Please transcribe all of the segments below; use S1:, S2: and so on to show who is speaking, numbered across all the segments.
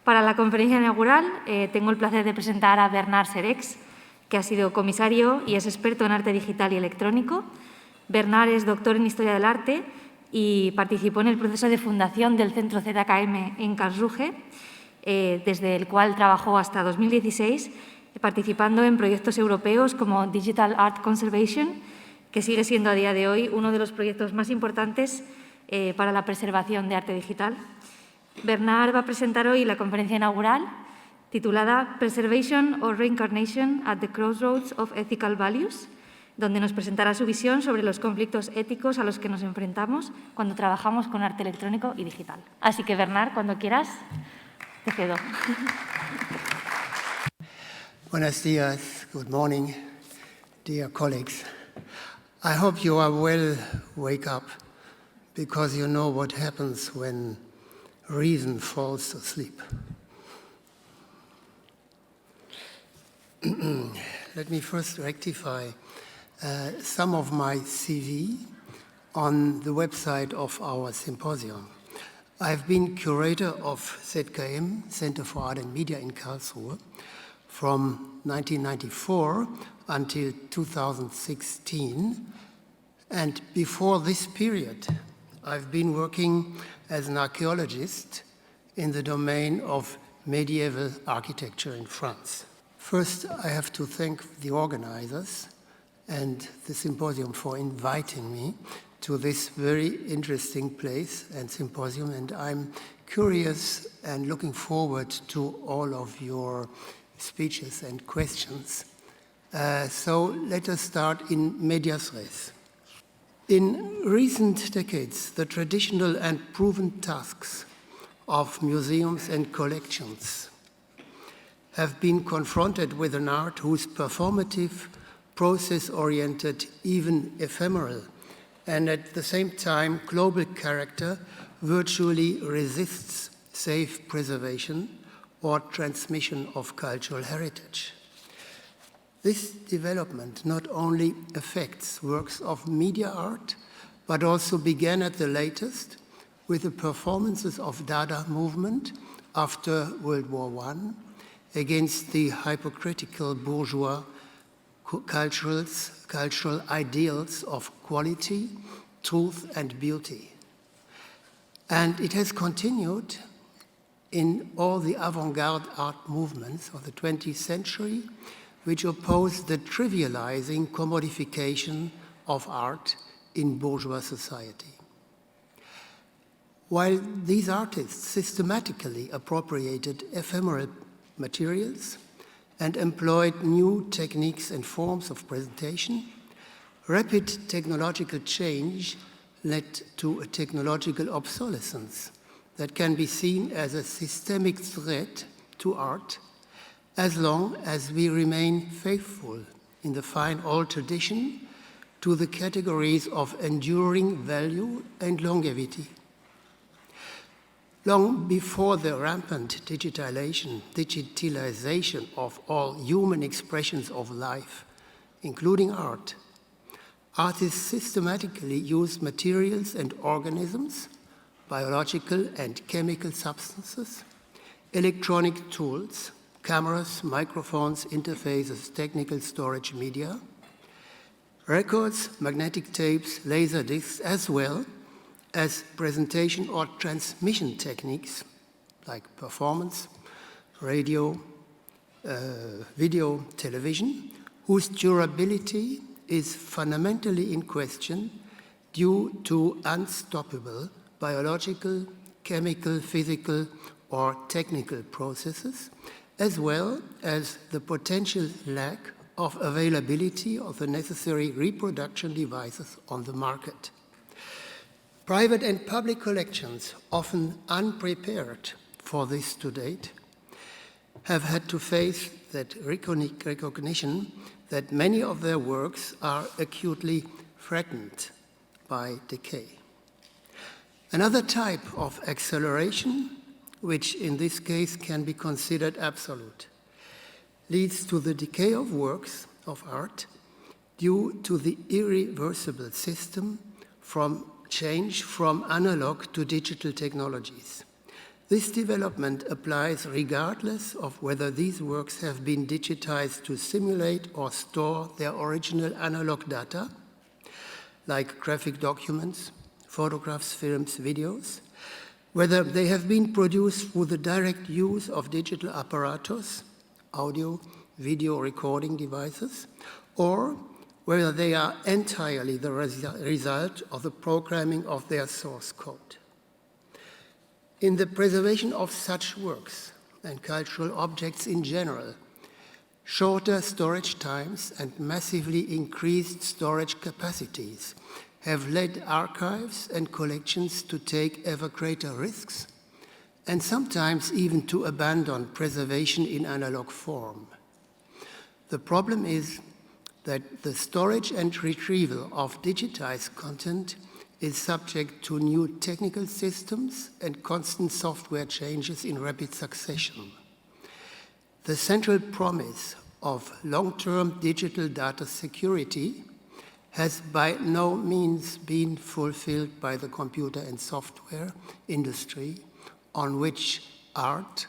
S1: Para la conferencia inaugural tengo el placer de presentar a Bernhard Serexhe, que ha sido comisario y es experto en arte digital y electrónico. Bernhard es doctor en Historia del Arte y participó en el proceso de fundación del Centro ZKM en Karlsruhe, desde el cual trabajó hasta 2016, participando en proyectos europeos como Digital Art Conservation, que sigue siendo a día de hoy uno de los proyectos más importantes para la preservación de arte digital. Bernhard va a presentar hoy la conferencia inaugural titulada Preservation or Reincarnation at the Crossroads of Ethical Values, donde nos presentará su visión sobre los conflictos éticos a los que nos enfrentamos cuando trabajamos con arte electrónico y digital. Así que, Bernhard, cuando quieras, te cedo.
S2: Buenos días, good morning, dear colleagues. I hope you are well wake up, because you know what happens when reason falls asleep. Let me first rectify some of my CV on the website of our symposium. I've been curator of ZKM, Center for Art and Media in Karlsruhe, from 1994 until 2016. And before this period, I've been working as an archaeologist in the domain of medieval architecture in France. First, I have to thank the organizers and the symposium for inviting me to this very interesting place and symposium, and I'm curious and looking forward to all of your speeches and questions. So let us start in medias res. In recent decades, the traditional and proven tasks of museums and collections have been confronted with an art whose performative, process-oriented, even ephemeral, and at the same time global character virtually resists safe preservation or transmission of cultural heritage. This development not only affects works of media art, but also began at the latest with the performances of Dada movement after World War I, against the hypocritical bourgeois cultural ideals of quality, truth, and beauty. And it has continued in all the avant-garde art movements of the 20th century, which oppose the trivializing commodification of art in bourgeois society. While these artists systematically appropriated ephemeral materials and employed new techniques and forms of presentation, rapid technological change led to a technological obsolescence that can be seen as a systemic threat to art, as long as we remain faithful in the fine old tradition to the categories of enduring value and longevity. Long before the rampant digitalization of all human expressions of life, including art, artists systematically used materials and organisms, biological and chemical substances, electronic tools, cameras, microphones, interfaces, technical storage media, records, magnetic tapes, laser discs, as well as presentation or transmission techniques like performance, radio, video, television, whose durability is fundamentally in question due to unstoppable biological, chemical, physical, or technical processes, as well as the potential lack of availability of the necessary reproduction devices on the market. Private and public collections, often unprepared for this to date, have had to face that recognition that many of their works are acutely threatened by decay. Another type of acceleration, which in this case can be considered absolute, leads to the decay of works of art due to the irreversible change from analog to digital technologies. This development applies regardless of whether these works have been digitized to simulate or store their original analog data, like graphic documents, photographs, films, videos, whether they have been produced through the direct use of digital apparatus, audio, video recording devices, or whether they are entirely the result of the programming of their source code. In the preservation of such works and cultural objects in general, shorter storage times and massively increased storage capacities have led archives and collections to take ever greater risks and sometimes even to abandon preservation in analog form. The problem is that the storage and retrieval of digitized content is subject to new technical systems and constant software changes in rapid succession. The central promise of long-term digital data security has by no means been fulfilled by the computer and software industry on which art,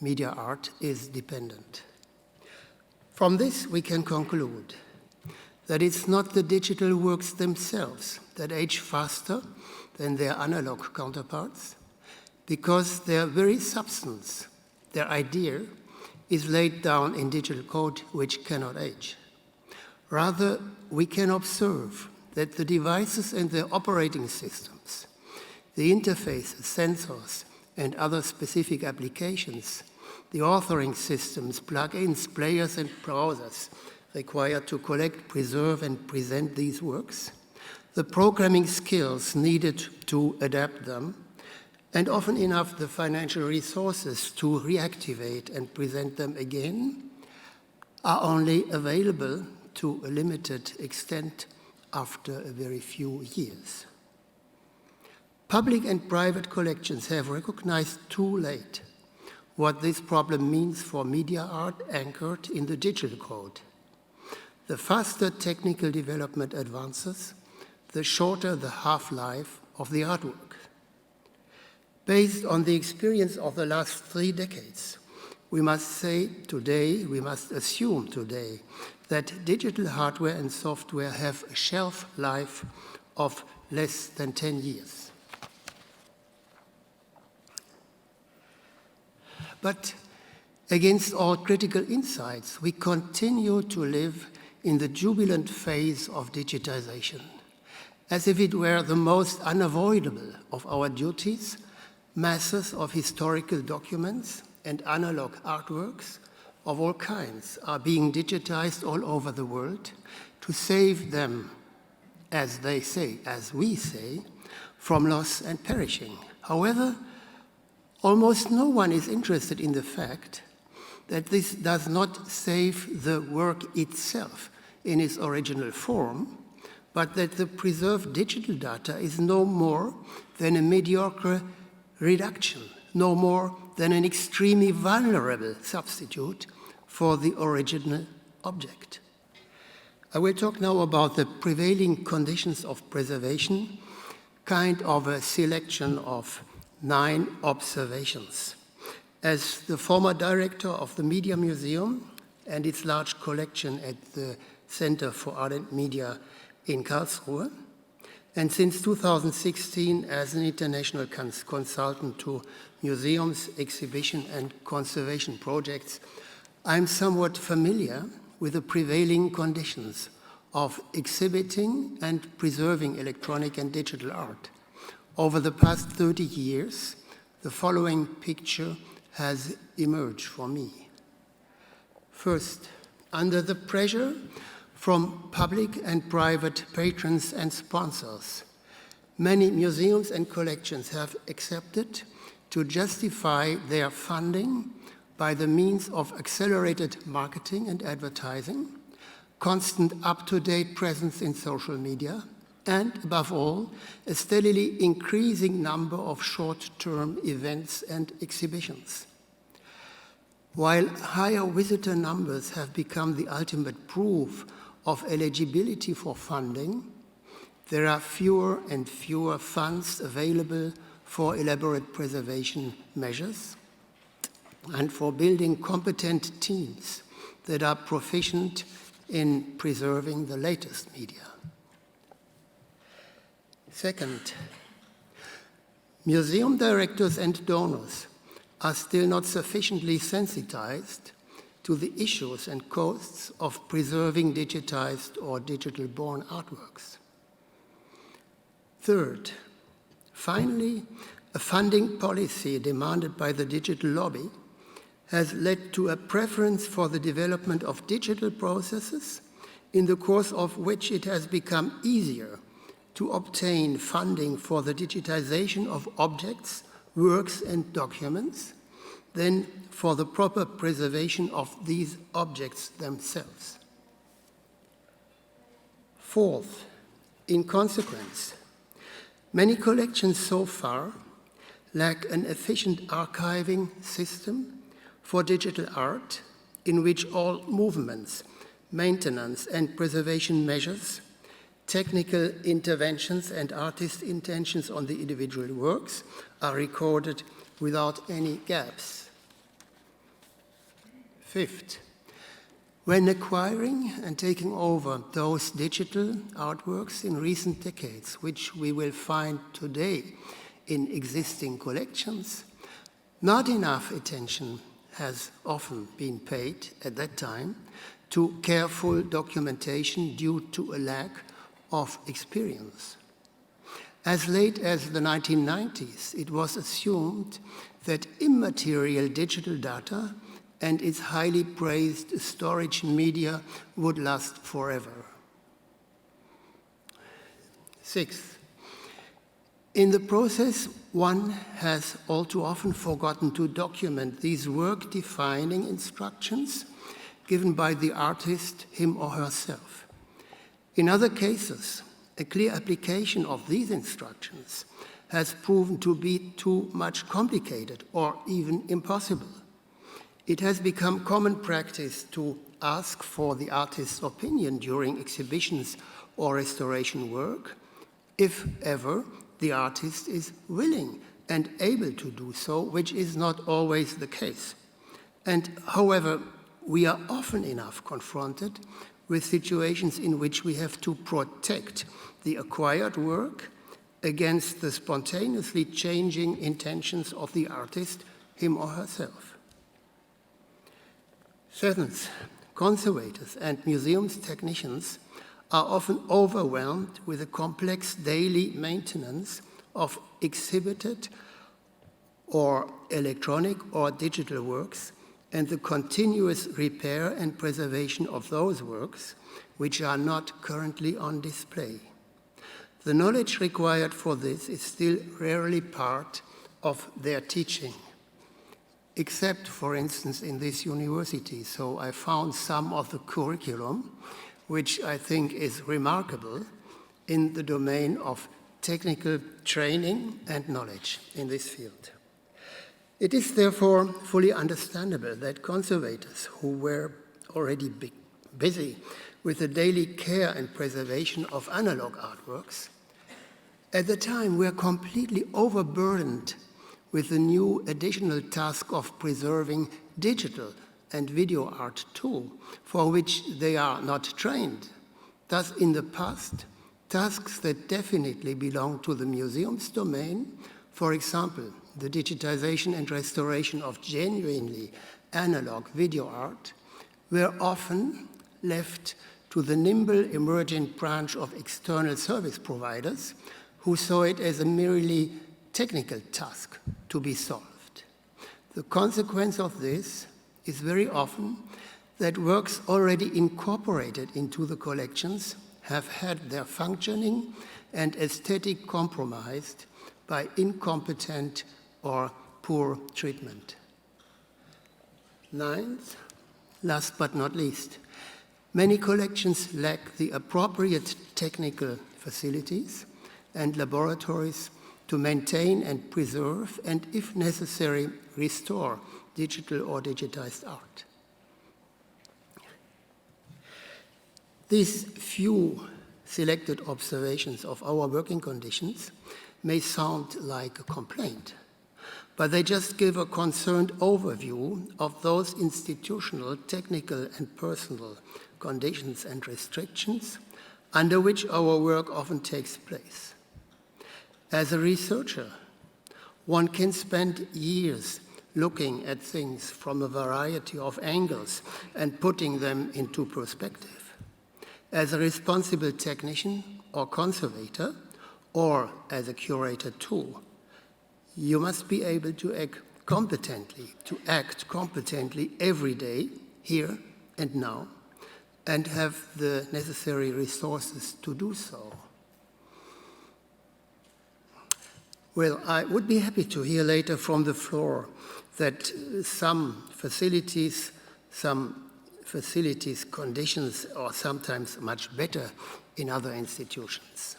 S2: media art, is dependent. From this, we can conclude that it's not the digital works themselves that age faster than their analog counterparts, because their very substance, their idea, is laid down in digital code which cannot age. Rather, we can observe that the devices and their operating systems, the interfaces, sensors, and other specific applications, the authoring systems, plugins, players, and browsers required to collect, preserve, and present these works, the programming skills needed to adapt them, and often enough the financial resources to reactivate and present them again, are only available to a limited extent after a very few years. Public and private collections have recognized too late what this problem means for media art anchored in the digital code. The faster technical development advances, the shorter the half-life of the artwork. Based on the experience of the last 3 decades, we must assume today that digital hardware and software have a shelf life of less than 10 years. But against all critical insights, we continue to live in the jubilant phase of digitization, as if it were the most unavoidable of our duties. Masses of historical documents and analog artworks of all kinds are being digitized all over the world to save them, as they say, as we say, from loss and perishing. However, almost no one is interested in the fact that this does not save the work itself in its original form, but that the preserved digital data is no more than a mediocre reduction, no more than an extremely vulnerable substitute for the original object. I will talk now about the prevailing conditions of preservation, kind of a selection of 9 observations. As the former director of the Media Museum and its large collection at the Center for Art and Media in Karlsruhe, and since 2016 as an international consultant to museums, exhibition, and conservation projects, I'm somewhat familiar with the prevailing conditions of exhibiting and preserving electronic and digital art. Over the past 30 years, the following picture has emerged for me. First, under the pressure from public and private patrons and sponsors, many museums and collections have accepted to justify their funding by the means of accelerated marketing and advertising, constant up-to-date presence in social media, and above all, a steadily increasing number of short-term events and exhibitions. While higher visitor numbers have become the ultimate proof of eligibility for funding, there are fewer and fewer funds available for elaborate preservation measures and for building competent teams that are proficient in preserving the latest media. Second, museum directors and donors are still not sufficiently sensitized to the issues and costs of preserving digitized or digital-born artworks. Third, finally, a funding policy demanded by the digital lobby has led to a preference for the development of digital processes, in the course of which it has become easier to obtain funding for the digitization of objects, works, and documents than for the proper preservation of these objects themselves. Fourth, in consequence, many collections so far lack an efficient archiving system for digital art in which all movements, maintenance and preservation measures, technical interventions and artist intentions on the individual works are recorded without any gaps. Fifth, when acquiring and taking over those digital artworks in recent decades, which we will find today in existing collections, not enough attention has often been paid at that time to careful documentation due to a lack of experience. As late as the 1990s, it was assumed that immaterial digital data and its highly praised storage media would last forever. Sixth, in the process, one has all too often forgotten to document these work-defining instructions given by the artist, him or herself. In other cases, a clear application of these instructions has proven to be too much complicated or even impossible. It has become common practice to ask for the artist's opinion during exhibitions or restoration work, if ever the artist is willing and able to do so, which is not always the case. And however, we are often enough confronted with situations in which we have to protect the acquired work against the spontaneously changing intentions of the artist, him or herself. Seventh, conservators and museums technicians are often overwhelmed with the complex daily maintenance of exhibited or electronic or digital works and the continuous repair and preservation of those works which are not currently on display. The knowledge required for this is still rarely part of their teaching, except, for instance, in this university. So I found some of the curriculum which I think is remarkable in the domain of technical training and knowledge in this field. It is therefore fully understandable that conservators who were already busy with the daily care and preservation of analog artworks, at the time were completely overburdened with the new additional task of preserving digital and video art too, for which they are not trained. Thus, in the past, tasks that definitely belong to the museum's domain, for example, the digitization and restoration of genuinely analog video art, were often left to the nimble emergent branch of external service providers who saw it as a merely technical task to be solved. The consequence of this is very often that works already incorporated into the collections have had their functioning and aesthetic compromised by incompetent or poor treatment. Ninth, last but not least, many collections lack the appropriate technical facilities and laboratories to maintain and preserve and, if necessary, restore digital or digitized art. These few selected observations of our working conditions may sound like a complaint, but they just give a concerned overview of those institutional, technical, and personal conditions and restrictions under which our work often takes place. As a researcher, one can spend years looking at things from a variety of angles and putting them into perspective. As a responsible technician or conservator, or as a curator too, you must be able to act competently every day, here and now, and have the necessary resources to do so. Well, I would be happy to hear later from the floor that some facilities conditions are sometimes much better in other institutions.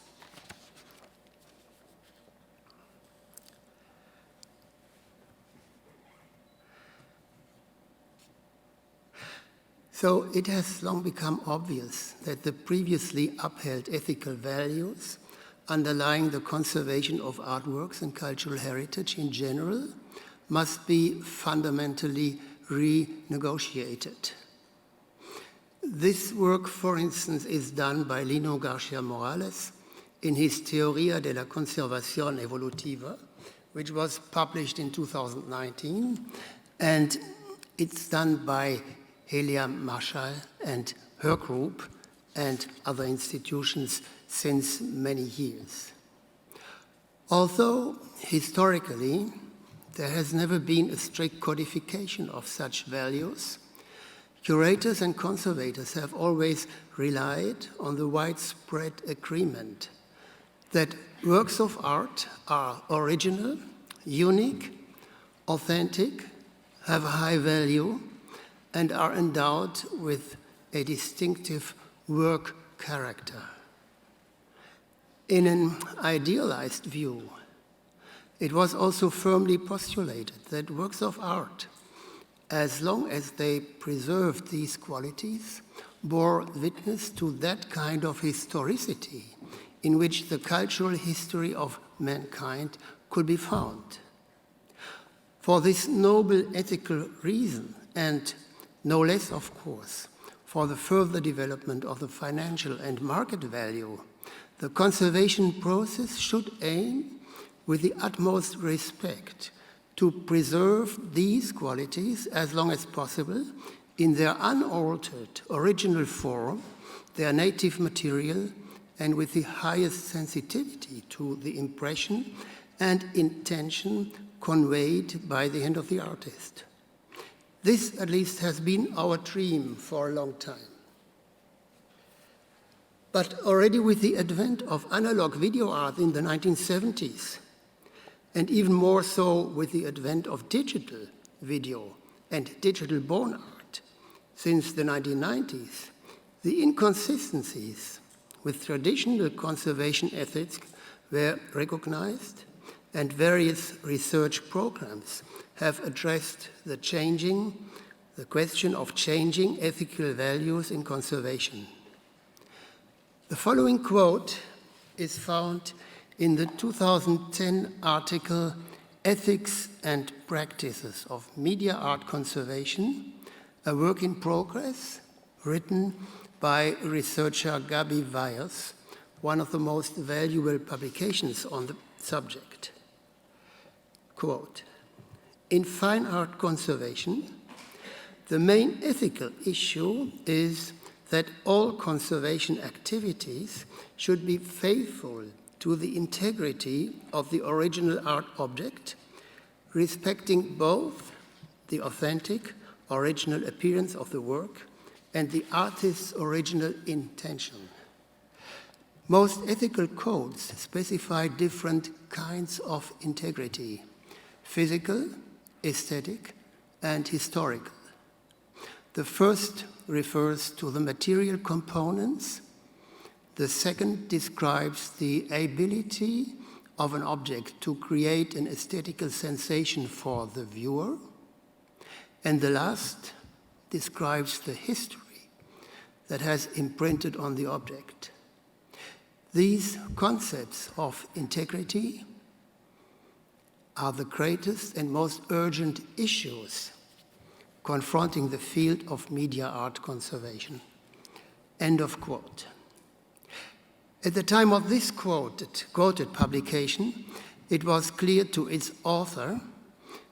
S2: So it has long become obvious that the previously upheld ethical values underlying the conservation of artworks and cultural heritage in general must be fundamentally renegotiated. This work, for instance, is done by Lino García Morales in his Teoría de la Conservación Evolutiva, which was published in 2019, and it's done by Helia Marshall and her group and other institutions since many years. Although historically there has never been a strict codification of such values, curators and conservators have always relied on the widespread agreement that works of art are original, unique, authentic, have a high value, and are endowed with a distinctive work character. In an idealized view, it was also firmly postulated that works of art, as long as they preserved these qualities, bore witness to that kind of historicity in which the cultural history of mankind could be found. For this noble ethical reason, and no less, of course, for the further development of the financial and market value, the conservation process should aim, with the utmost respect, to preserve these qualities as long as possible in their unaltered original form, their native material, and with the highest sensitivity to the impression and intention conveyed by the hand of the artist. This, at least, has been our dream for a long time. But already with the advent of analog video art in the 1970s, and even more so with the advent of digital video and digital-born art since the 1990s, the inconsistencies with traditional conservation ethics were recognized, and various research programs have addressed the question of changing ethical values in conservation. The following quote is found in the 2010 article, Ethics and Practices of Media Art Conservation, a work in progress written by researcher Gabi Weiers, one of the most valuable publications on the subject. Quote, in fine art conservation, the main ethical issue is that all conservation activities should be faithful to the integrity of the original art object, respecting both the authentic, original appearance of the work and the artist's original intention. Most ethical codes specify different kinds of integrity: physical, aesthetic, and historical. The first refers to the material components. The second describes the ability of an object to create an aesthetical sensation for the viewer. And the last describes the history that has imprinted on the object. These concepts of integrity, are the greatest and most urgent issues confronting the field of media art conservation. End of quote. At the time of this quoted publication, it was clear to its author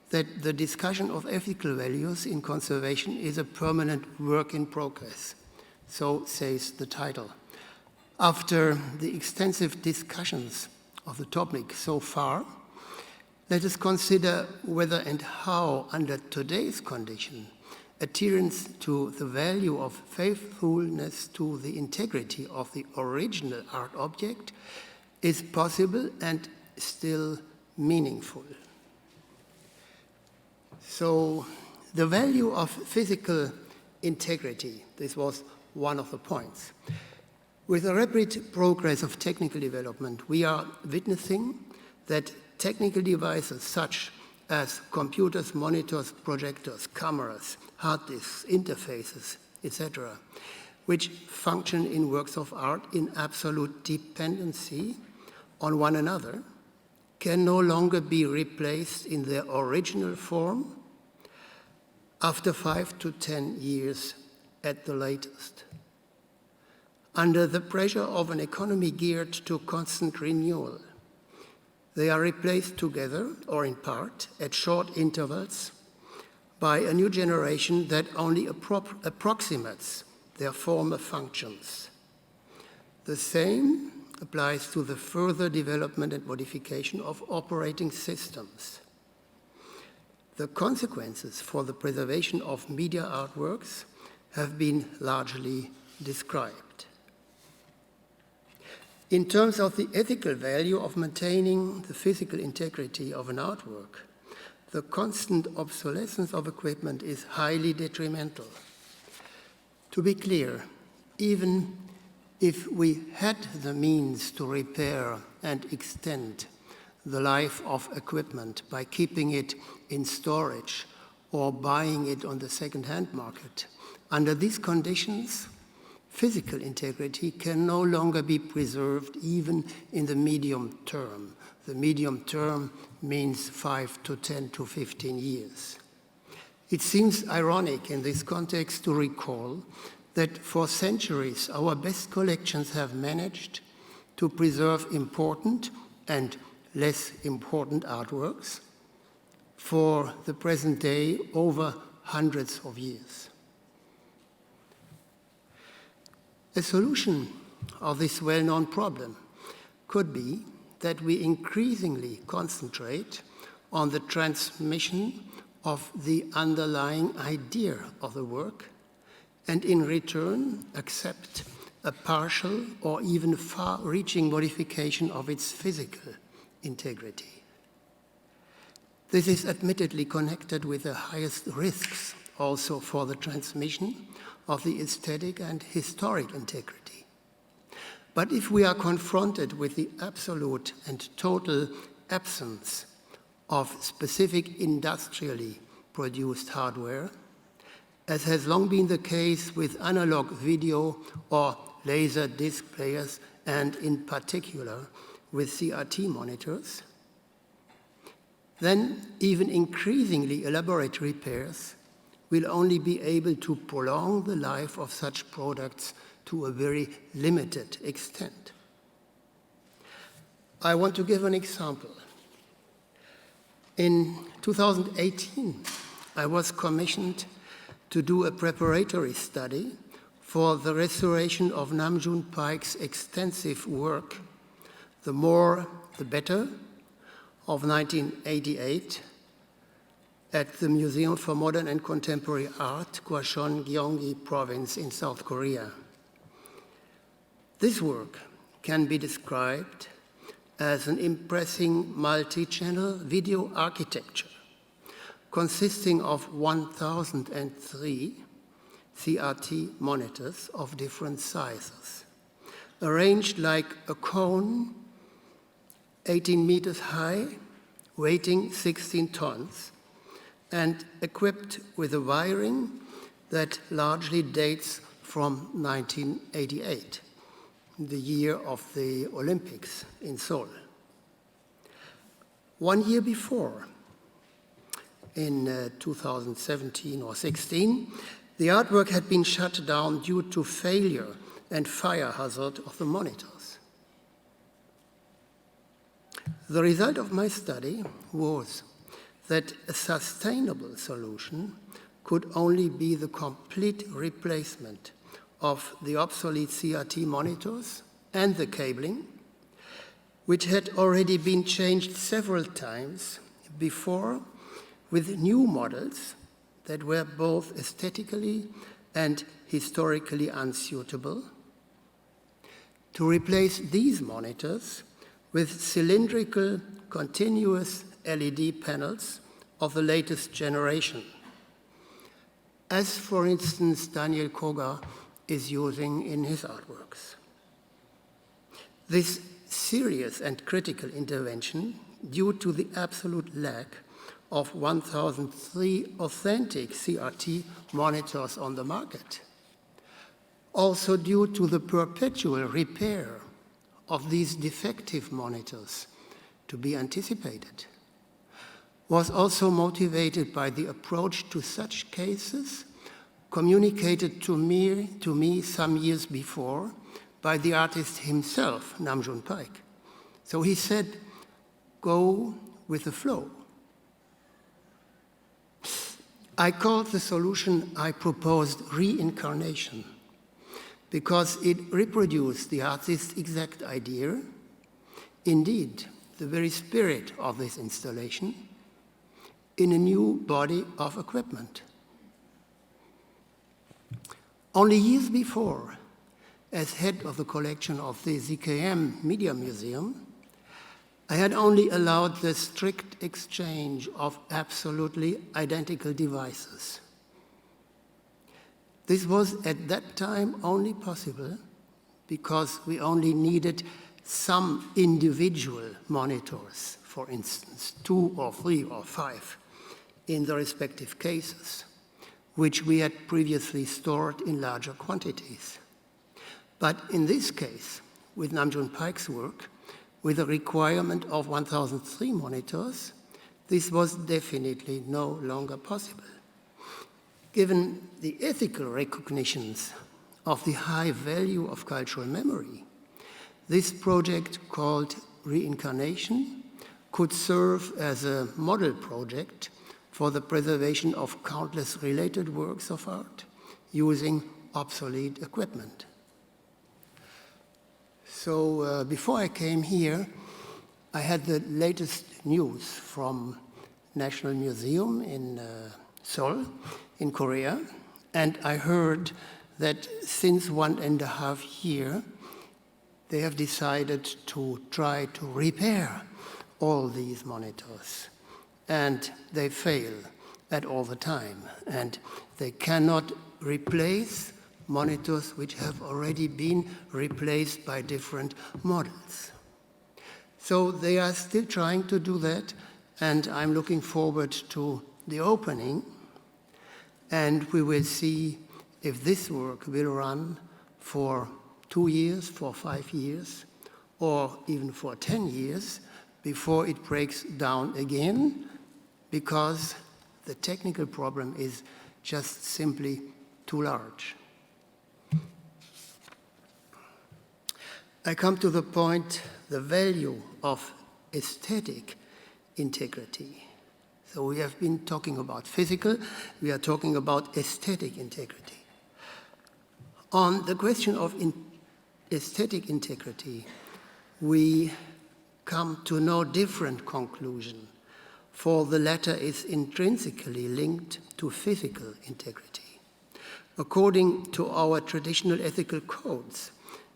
S2: that the discussion of ethical values in conservation is a permanent work in progress. So says the title. After the extensive discussions of the topic so far, let us consider whether and how, under today's condition, adherence to the value of faithfulness to the integrity of the original art object is possible and still meaningful. So, the value of physical integrity, this was one of the points. With the rapid progress of technical development, we are witnessing that technical devices such as computers, monitors, projectors, cameras, hard disks, interfaces, etc., which function in works of art in absolute dependency on one another, can no longer be replaced in their original form after 5 to 10 years at the latest. Under the pressure of an economy geared to constant renewal, they are replaced together, or in part, at short intervals, by a new generation that only approximates their former functions. The same applies to the further development and modification of operating systems. The consequences for the preservation of media artworks have been largely described. In terms of the ethical value of maintaining the physical integrity of an artwork, the constant obsolescence of equipment is highly detrimental. To be clear, even if we had the means to repair and extend the life of equipment by keeping it in storage or buying it on the second-hand market, under these conditions, physical integrity can no longer be preserved even in the medium term. The medium term means 5 to 10 to 15 years. It seems ironic in this context to recall that for centuries our best collections have managed to preserve important and less important artworks for the present day over hundreds of years. A solution of this well-known problem could be that we increasingly concentrate on the transmission of the underlying idea of the work and in return accept a partial or even far-reaching modification of its physical integrity. This is admittedly connected with the highest risks also for the transmission of the aesthetic and historic integrity. But if we are confronted with the absolute and total absence of specific industrially produced hardware, as has long been the case with analog video or laser disc players, and in particular with CRT monitors, then even increasingly elaborate repairs will only be able to prolong the life of such products to a very limited extent. I want to give an example. In 2018, I was commissioned to do a preparatory study for the restoration of Namjoon Paik's extensive work, The More, the Better, of 1988, at the Museum for Modern and Contemporary Art, Gwacheon, Gyeonggi Province in South Korea. This work can be described as an impressive multi-channel video architecture consisting of 1,003 CRT monitors of different sizes, arranged like a cone 18 meters high, weighing 16 tons, and equipped with a wiring that largely dates from 1988, the year of the Olympics in Seoul. 1 year before, in 2017 or 16, the artwork had been shut down due to failure and fire hazard of the monitors. The result of my study was that a sustainable solution could only be the complete replacement of the obsolete CRT monitors and the cabling, which had already been changed several times before with new models that were both aesthetically and historically unsuitable, to replace these monitors with cylindrical, continuous LED panels of the latest generation, as, for instance, Daniel Koga is using in his artworks. This serious and critical intervention, due to the absolute lack of 1,003 authentic CRT monitors on the market, also due to the perpetual repair of these defective monitors to be anticipated, was also motivated by the approach to such cases communicated to me some years before by the artist himself, Namjoon Paik. So he said, go with the flow. I called the solution I proposed reincarnation because it reproduced the artist's exact idea, indeed, the very spirit of this installation, in a new body of equipment. Only years before, as head of the collection of the ZKM Media Museum, I had only allowed the strict exchange of absolutely identical devices. This was at that time only possible because we only needed some individual monitors, for instance, 2 or 3 or 5 in the respective cases, which we had previously stored in larger quantities. But in this case, with Namjoon Paik's work, with a requirement of 1,003 monitors, this was definitely no longer possible. Given the ethical recognitions of the high value of cultural memory, this project called Reincarnation could serve as a model project for the preservation of countless related works of art using obsolete equipment. So before I came here, I had the latest news from National Museum in Seoul, in Korea, and I heard that since 1.5 years, they have decided to try to repair all these monitors. And they fail at all the time. And they cannot replace monitors which have already been replaced by different models. So they are still trying to do that, and I'm looking forward to the opening, and we will see if this work will run for 2 years, for 5 years, or even for 10 years before it breaks down again, because the technical problem is just simply too large. I come to the point, the value of aesthetic integrity. So we have been talking about physical, we are talking about aesthetic integrity. On the question of aesthetic integrity, we come to no different conclusion, for the latter is intrinsically linked to physical integrity. According to our traditional ethical codes,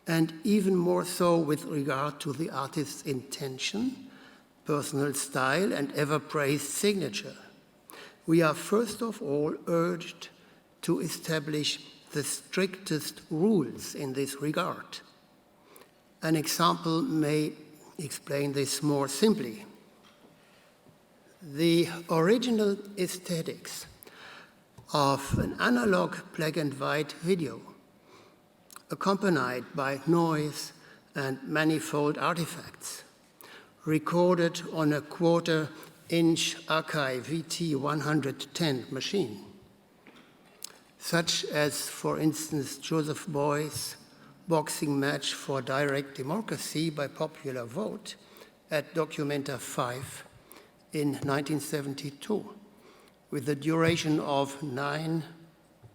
S2: and even more so with regard to the artist's intention, personal style, and ever-praised signature, we are first of all urged to establish the strictest rules in this regard. An example may explain this more simply. The original aesthetics of an analog black and white video, accompanied by noise and manifold artifacts, recorded on a quarter-inch Akai VT110 machine, such as, for instance, Joseph Beuys' boxing match for direct democracy by popular vote at Documenta 5 in 1972, with a duration of 9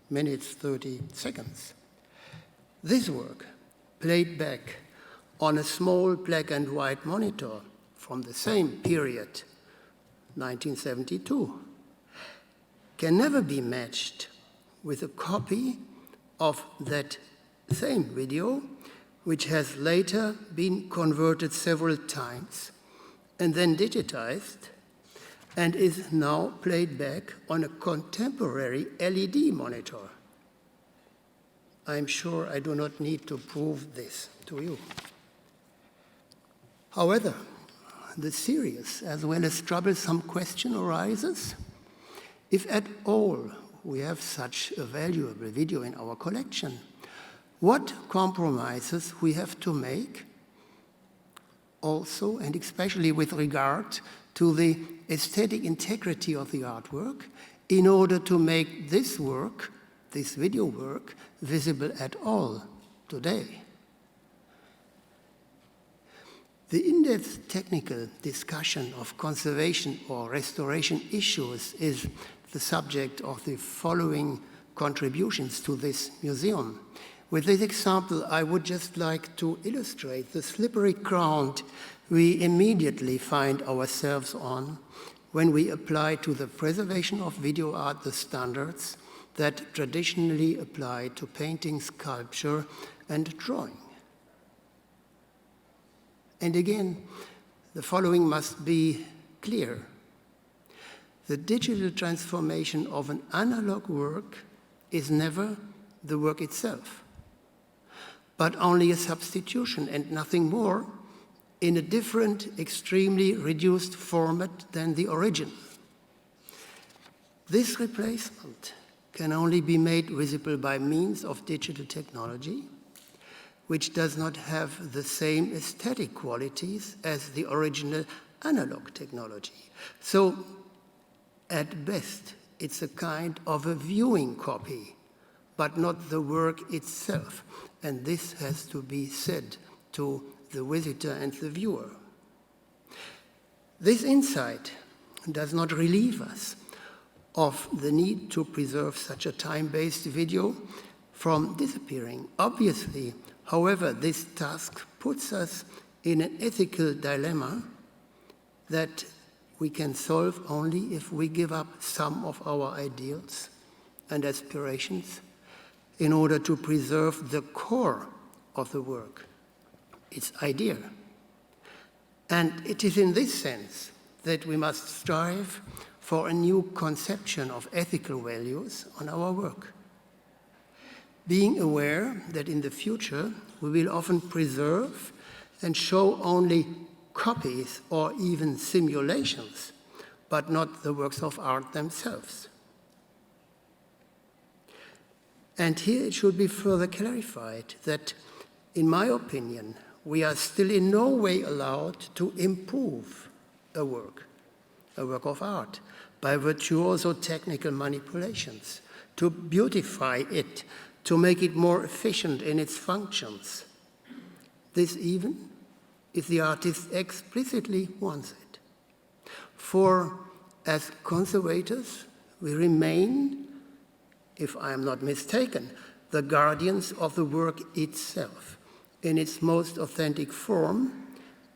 S2: minutes 30 seconds. This work, played back on a small black and white monitor from the same period, 1972, can never be matched with a copy of that same video, which has later been converted several times and then digitized and is now played back on a contemporary LED monitor. I'm sure I do not need to prove this to you. However, the serious as well as troublesome question arises: if at all we have such a valuable video in our collection, what compromises we have to make, also and especially with regard to the aesthetic integrity of the artwork, in order to make this work, this video work, visible at all today. The in-depth technical discussion of conservation or restoration issues is the subject of the following contributions to this museum. With this example, I would just like to illustrate the slippery ground we immediately find ourselves on when we apply to the preservation of video art the standards that traditionally apply to painting, sculpture, and drawing. And again, the following must be clear. The digital transformation of an analog work is never the work itself, but only a substitution and nothing more in a different, extremely reduced format than the original. This replacement can only be made visible by means of digital technology, which does not have the same aesthetic qualities as the original analog technology. So, at best, it's a kind of a viewing copy, but not the work itself. And this has to be said to the visitor and the viewer. This insight does not relieve us of the need to preserve such a time-based video from disappearing. Obviously, however, this task puts us in an ethical dilemma that we can solve only if we give up some of our ideals and aspirations in order to preserve the core of the work, its idea. And it is in this sense that we must strive for a new conception of ethical values on our work, being aware that in the future we will often preserve and show only copies or even simulations, but not the works of art themselves. And here it should be further clarified that, in my opinion, we are still in no way allowed to improve a work of art, by virtuoso technical manipulations, to beautify it, to make it more efficient in its functions. This even if the artist explicitly wants it. For as conservators, we remain, if I am not mistaken, the guardians of the work itself in its most authentic form,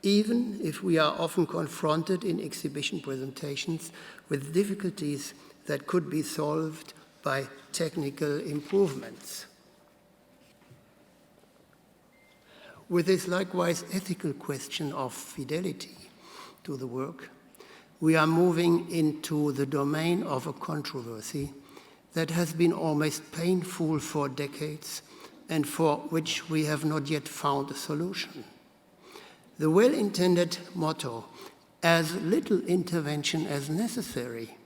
S2: even if we are often confronted in exhibition presentations with difficulties that could be solved by technical improvements. With this likewise ethical question of fidelity to the work, we are moving into the domain of a controversy that has been almost painful for decades and for which we have not yet found a solution. The well-intended motto, "as little intervention as necessary,"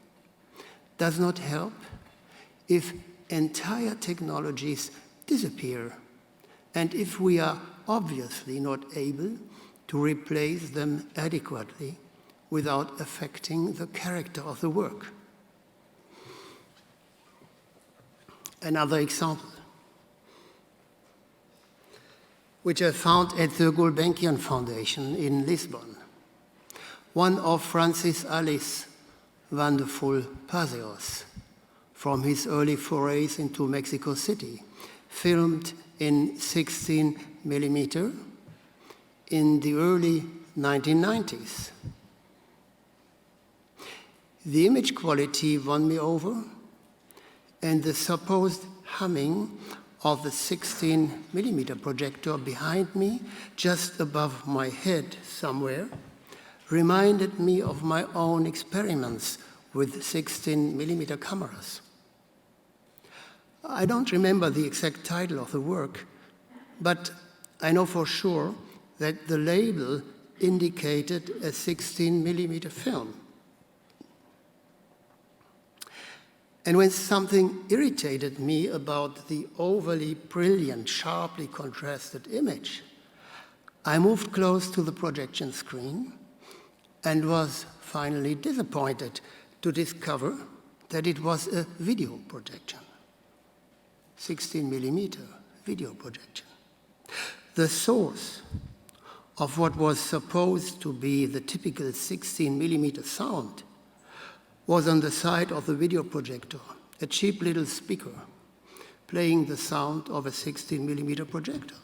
S2: does not help if entire technologies disappear and if we are obviously not able to replace them adequately without affecting the character of the work. Another example, which I found at the Gulbenkian Foundation in Lisbon. One of Francis Alice's wonderful paseos from his early forays into Mexico City, filmed in 16 millimeter in the early 1990s. The image quality won me over, and the supposed humming of the 16 millimeter projector behind me, just above my head somewhere, reminded me of my own experiments with 16 millimeter cameras. I don't remember the exact title of the work, but I know for sure that the label indicated a 16 millimeter film. And when something irritated me about the overly brilliant, sharply contrasted image, I moved close to the projection screen and was finally disappointed to discover that it was a video projection, 16 millimeter video projection. The source of what was supposed to be the typical 16 millimeter sound was on the side of the video projector, a cheap little speaker playing the sound of a 16 millimeter projector.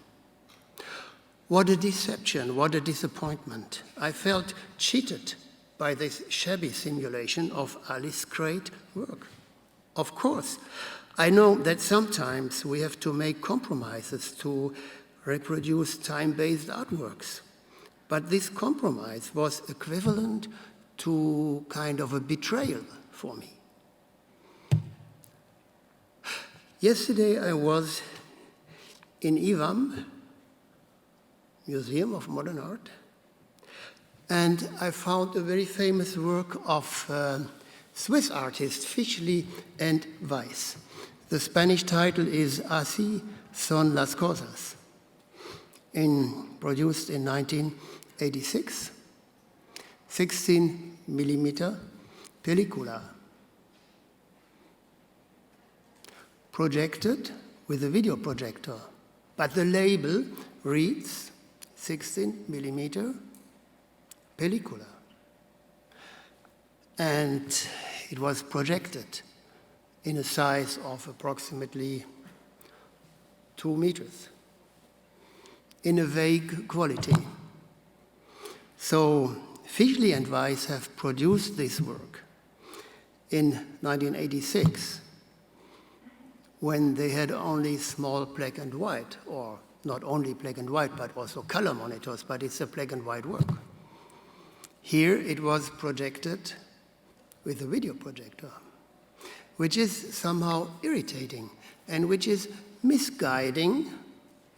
S2: What a deception, what a disappointment. I felt cheated by this shabby simulation of Alice's great work. Of course, I know that sometimes we have to make compromises to reproduce time-based artworks, but this compromise was equivalent to kind of a betrayal for me. Yesterday I was in IWAM, Museum of Modern Art, and I found a very famous work of Swiss artists Fischli and Weiss. The Spanish title is Así son las cosas, produced in 1986. 16 millimeter película, projected with a video projector, but the label reads 16 millimeter película. And it was projected in a size of approximately 2 meters, in a vague quality. So Fischli and Weiss have produced this work in 1986, when they had only small black and white, or not only black and white, but also color monitors, but it's a black and white work. Here it was projected with a video projector, which is somehow irritating and which is misguiding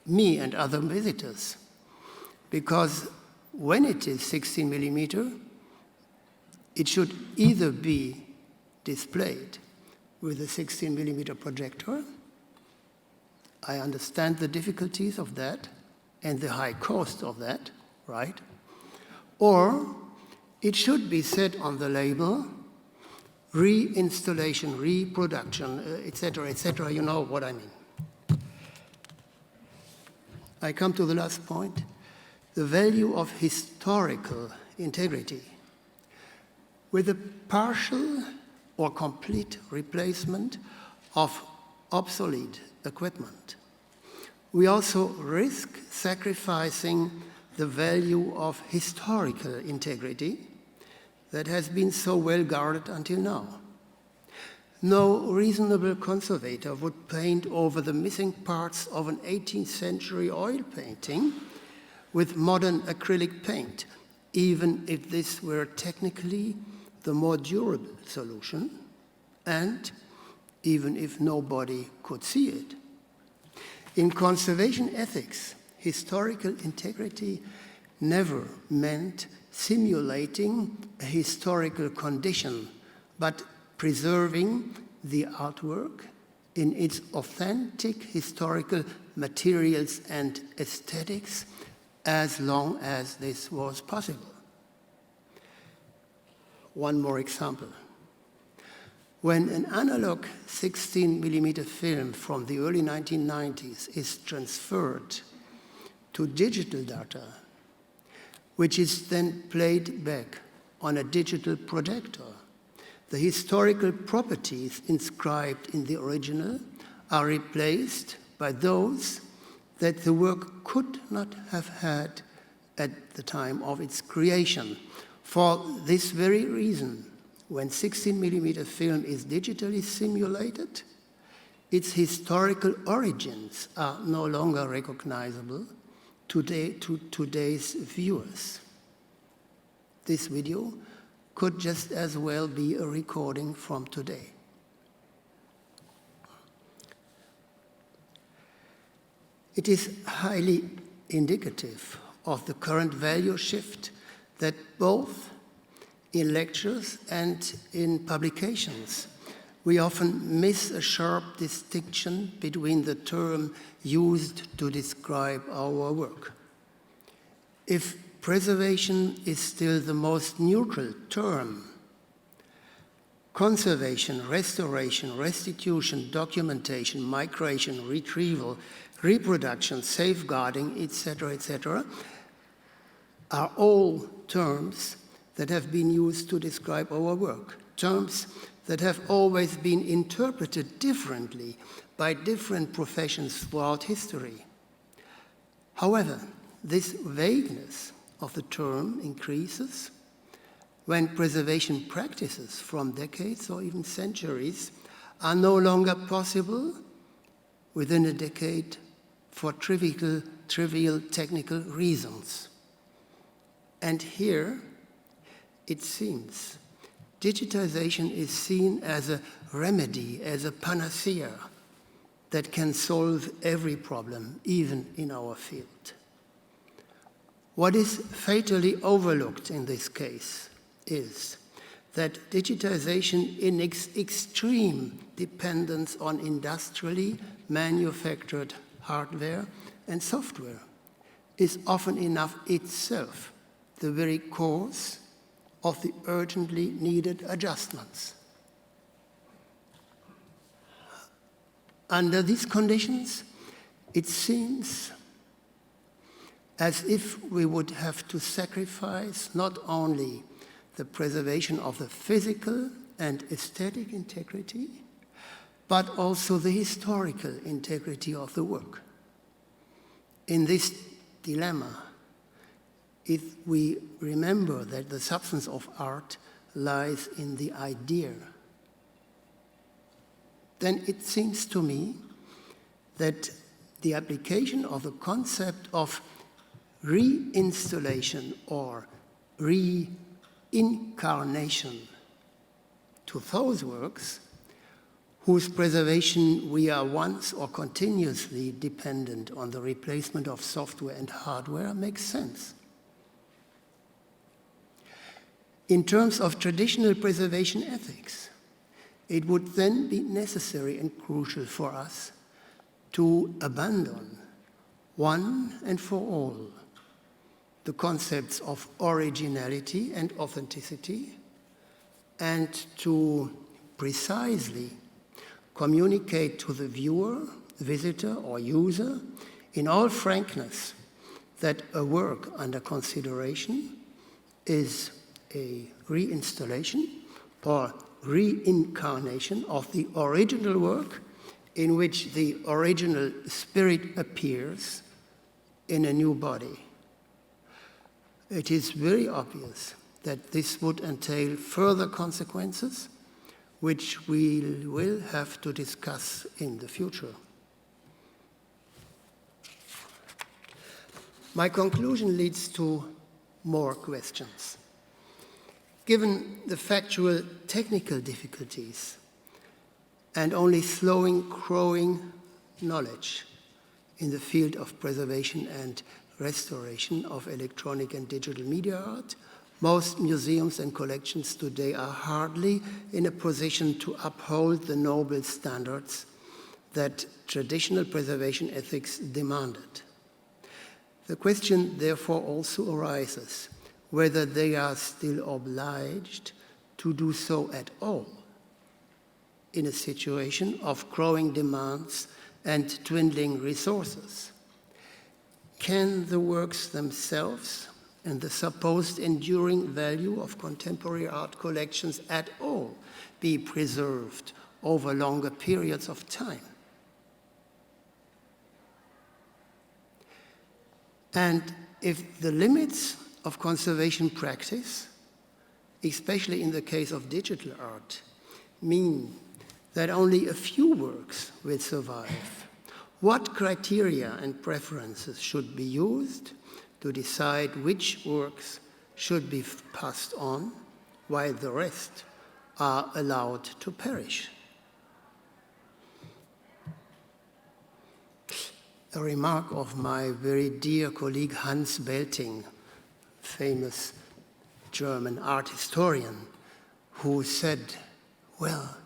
S2: me and other visitors, because when it is 16 millimeter, it should either be displayed with a 16 millimeter projector. I understand the difficulties of that and the high cost of that, right? Or it should be said on the label, reinstallation, reproduction, etc., you know what I mean. I come to the last point. The value of historical integrity. With a partial or complete replacement of obsolete equipment, we also risk sacrificing the value of historical integrity that has been so well guarded until now. No reasonable conservator would paint over the missing parts of an 18th century oil painting with modern acrylic paint, even if this were technically the more durable solution, and even if nobody could see it. In conservation ethics, historical integrity never meant simulating a historical condition, but preserving the artwork in its authentic historical materials and aesthetics, as long as this was possible. One more example. When an analog 16mm film from the early 1990s is transferred to digital data, which is then played back on a digital projector, the historical properties inscribed in the original are replaced by those that the work could not have had at the time of its creation. For this very reason, when 16mm film is digitally simulated, its historical origins are no longer recognizable to today's viewers. This video could just as well be a recording from today. It is highly indicative of the current value shift that both in lectures and in publications, we often miss a sharp distinction between the term used to describe our work. If preservation is still the most neutral term, conservation, restoration, restitution, documentation, migration, retrieval, reproduction, safeguarding, etc., are all terms that have been used to describe our work, terms that have always been interpreted differently by different professions throughout history. However, this vagueness of the term increases when preservation practices from decades or even centuries are no longer possible within a decade for trivial technical reasons. And here, it seems, digitization is seen as a remedy, as a panacea that can solve every problem, even in our field. What is fatally overlooked in this case is that digitization in its extreme dependence on industrially manufactured hardware and software is often enough itself the very cause of the urgently needed adjustments. Under these conditions, it seems as if we would have to sacrifice not only the preservation of the physical and aesthetic integrity, but also the historical integrity of the work. In this dilemma, if we remember that the substance of art lies in the idea, then it seems to me that the application of the concept of reinstallation or reincarnation to those works whose preservation we are once or continuously dependent on the replacement of software and hardware makes sense. In terms of traditional preservation ethics, it would then be necessary and crucial for us to abandon one and for all the concepts of originality and authenticity, and to precisely communicate to the viewer, visitor, or user in all frankness that a work under consideration is a reinstallation or reincarnation of the original work in which the original spirit appears in a new body. It is very obvious that this would entail further consequences, which we will have to discuss in the future. My conclusion leads to more questions. Given the factual technical difficulties and only slowly growing knowledge in the field of preservation and restoration of electronic and digital media art, most museums and collections today are hardly in a position to uphold the noble standards that traditional preservation ethics demanded. The question therefore also arises whether they are still obliged to do so at all in a situation of growing demands and dwindling resources. Can the works themselves and the supposed enduring value of contemporary art collections at all be preserved over longer periods of time? And if the limits of conservation practice, especially in the case of digital art, mean that only a few works will survive, what criteria and preferences should be used to decide which works should be passed on while the rest are allowed to perish? A remark of my very dear colleague Hans Belting, famous German art historian, who said, well,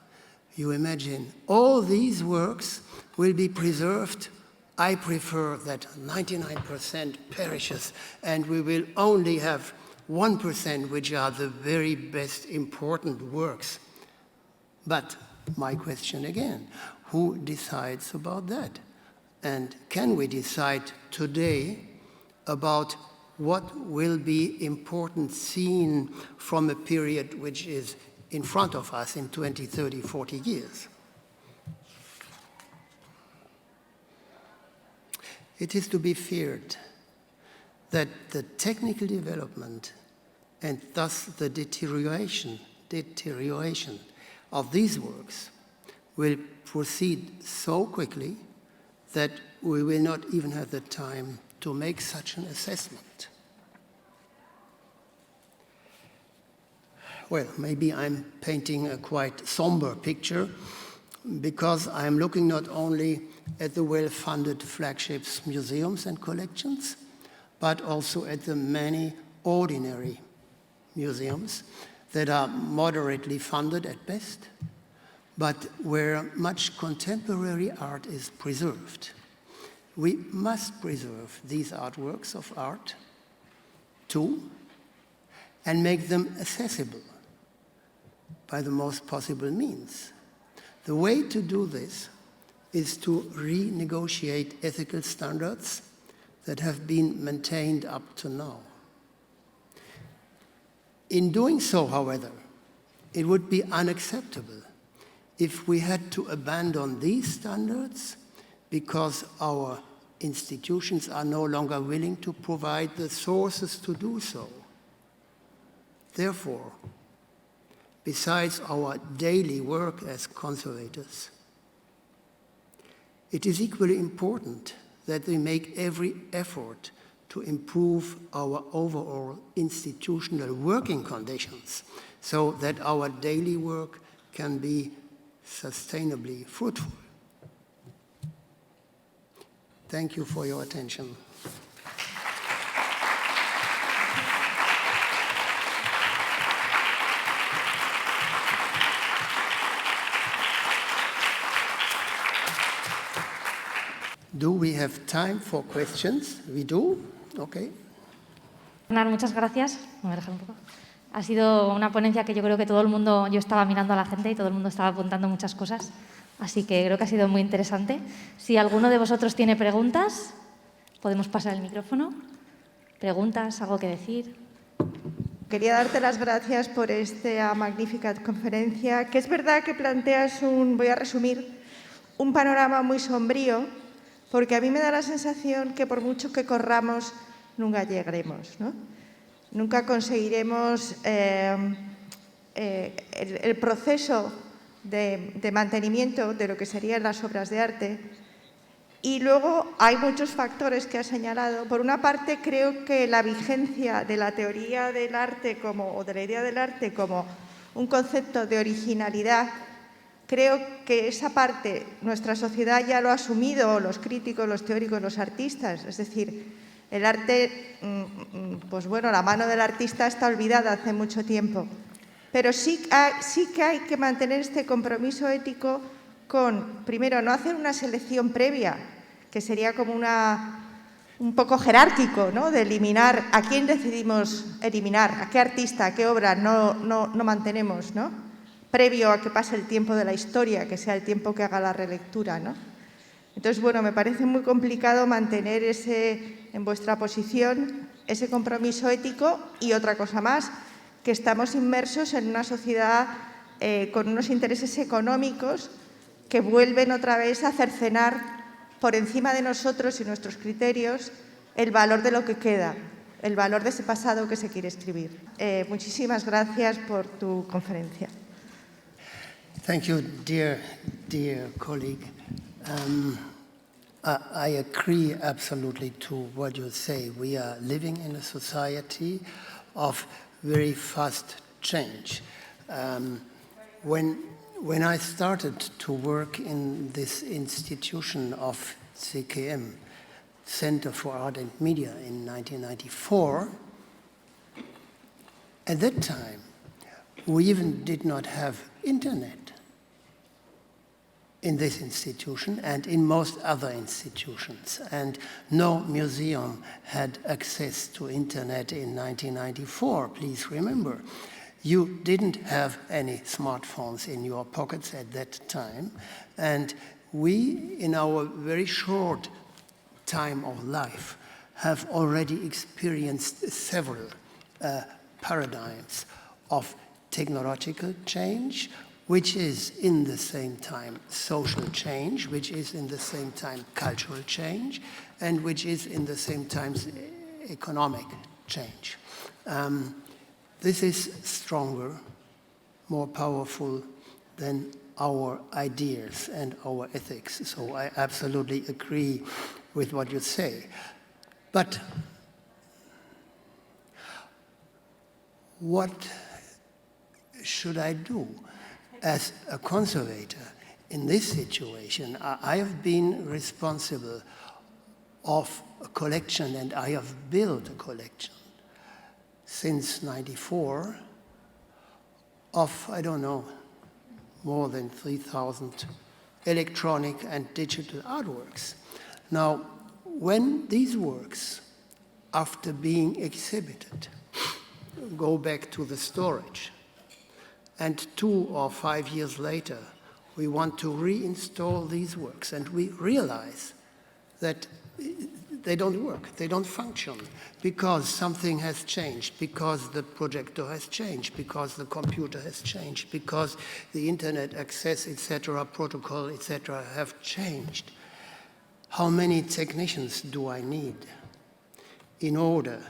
S2: you imagine all these works will be preserved. I prefer that 99% perishes and we will only have 1% which are the very best important works. But my question again, who decides about that? And can we decide today about what will be important seen from a period which is in front of us in 20, 30, 40 years? It is to be feared that the technical development and thus the deterioration of these works will proceed so quickly that we will not even have the time to make such an assessment. Well, maybe I'm painting a quite somber picture because I'm looking not only at the well-funded flagships, museums and collections, but also at the many ordinary museums that are moderately funded at best, but where much contemporary art is preserved. We must preserve these artworks of art too, and make them accessible by the most possible means. The way to do this is to renegotiate ethical standards that have been maintained up to now. In doing so, however, it would be unacceptable if we had to abandon these standards because our institutions are no longer willing to provide the sources to do so. Therefore, besides our daily work as conservators, it is equally important that we make every effort to improve our overall institutional working conditions so that our daily work can be sustainably fruitful. Thank you for your attention. Do we have time for questions? We do. Okay.
S1: Bernhard, muchas gracias. Me voy a dejar un poco. Ha sido una ponencia que yo creo que todo el mundo, yo estaba mirando a la gente y todo el mundo estaba apuntando muchas cosas, así que creo que ha sido muy interesante. Si alguno de vosotros tiene preguntas, podemos pasar el micrófono. ¿Preguntas? ¿Algo que decir?
S3: Quería darte las gracias por esta magnífica conferencia, que es verdad que planteas voy a resumir, un panorama muy sombrío, porque a mí me da la sensación que por mucho que corramos, nunca llegaremos, ¿no? Nunca conseguiremos el proceso de mantenimiento de lo que serían las obras de arte. Y luego hay muchos factores que has señalado. Por una parte, creo que la vigencia de la teoría del arte o de la idea del arte como un concepto de originalidad, creo que esa parte nuestra sociedad ya lo ha asumido, los críticos, los teóricos, los artistas. Es decir, el arte, pues bueno, la mano del artista está olvidada hace mucho tiempo. Pero sí que hay que mantener este compromiso ético con, primero, no hacer una selección previa, que sería como una un poco jerárquico, ¿no? De eliminar, ¿a quién decidimos eliminar? ¿A qué artista, a qué obra no mantenemos, ¿no? Previo a que pase el tiempo de la historia, que sea el tiempo que haga la relectura, ¿no? Entonces, bueno, me parece muy complicado mantener en vuestra posición ese compromiso ético y otra cosa más, que estamos inmersos en una sociedad con unos intereses económicos que vuelven otra vez a cercenar por encima de nosotros y nuestros criterios el valor de lo que queda, el valor de ese pasado que se quiere escribir. Muchísimas gracias por tu conferencia.
S2: Thank you, dear colleague. I agree absolutely to what you say. We are living in a society of very fast change. When I started to work in this institution of CKM, Center for Art and Media, in 1994, at that time, we even did not have internet in this institution and in most other institutions. And no museum had access to internet in 1994, please remember. You didn't have any smartphones in your pockets at that time. And we, in our very short time of life, have already experienced several paradigms of technological change, which is in the same time social change, which is in the same time cultural change, and which is in the same time economic change. This is stronger, more powerful than our ideas and our ethics. So I absolutely agree with what you say. But what should I do as a conservator in this situation? I have been responsible of a collection, and I have built a collection since '94 of, I don't know, more than 3,000 electronic and digital artworks. Now, when these works, after being exhibited, go back to the storage, and 2 or 5 years later, we want to reinstall these works, and we realize that they don't work, they don't function, because something has changed, because the projector has changed, because the computer has changed, because the internet access, etc., protocol, etc., have changed. How many technicians do I need in order